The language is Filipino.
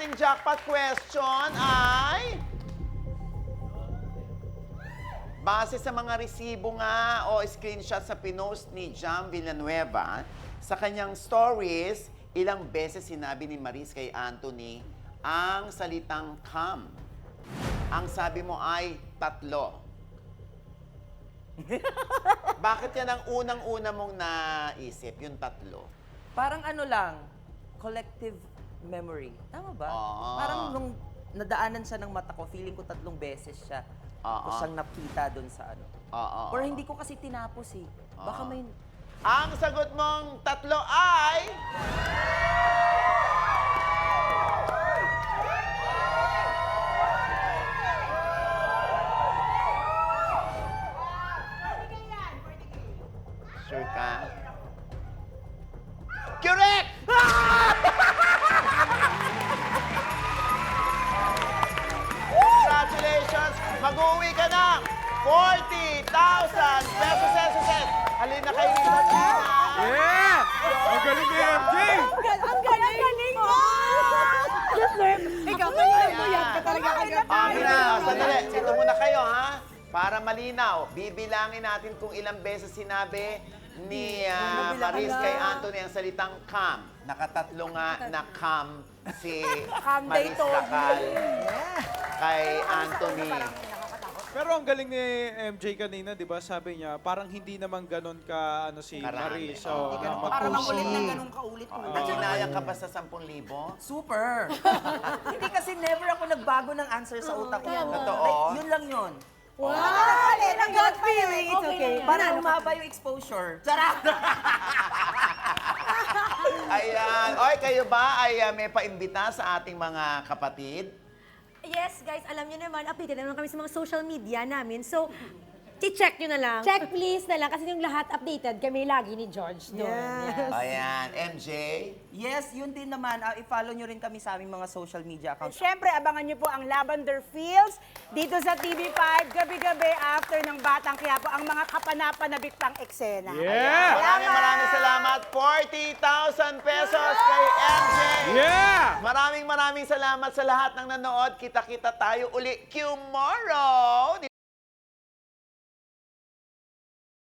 ating jackpot question ay... Base sa mga resibo nga o screenshot sa pinost ni Jam Villanueva, sa kanyang stories, ilang beses sinabi ni Maris kay Anthony ang salitang come. Ang sabi mo ay 3. Bakit yan ang unang-una mong naisip, yung 3? Parang ano lang, collective memory. Tama ba? Ah. Parang nung nadaanan siya ng mata ko, feeling ko 3 beses siya. Ko siyang nakita doon sa ano. Or hindi ko kasi tinapos eh. Baka may... Ang sagot mong 3 ay... Sure ka? Correct! Congratulations! Mag-uwi ka ng 40,000 pesos. Halina kayo dito, Tina. Yeah! Ang galing ni MJ! Ang galing mo! Ikaw, kanina mo yan ka talaga agad. Tina, sandali. Ito muna kayo, ha? Para malinaw, bibilangin natin kung ilang beses sinabi ni Maris kay Anthony ang salitang come. Nakatatlo nga na come si Maris Kakal kay Anthony. Pero ang galing ni MJ kanina, di ba? Sabi niya, parang hindi naman ganon ka ano si Karami. Maris. So, Parang makulit ng ganun kaulit-ulit. Kinaya ka pa sa 10,000? Super! Hindi kasi never ako nagbago ng answer sa utak ko. Totoo? Like, yun lang yun. Wow! Ang gut feeling. It's okay. Para umaba yung exposure. Charot! Ayan. Oy, kayo ba ay may paimbita sa ating mga kapatid? Yes, guys, alam niyo naman, updated naman kami sa mga social media namin. So, check nyo na lang. Check please na lang kasi yung lahat updated kami lagi ni George doon. Yes. Ayan. MJ? Yes, yun din naman. I-follow nyo rin kami sa aming mga social media accounts. Siyempre, abangan niyo po ang Lavender Fields dito sa TV5, gabi-gabi after ng Batang Quiapo, ang mga kapanapanabik pang eksena. Yeah! Maraming salamat. 40,000 pesos kay MJ. Yeah! Maraming salamat sa lahat ng nanood. Kita-kita tayo uli tomorrow.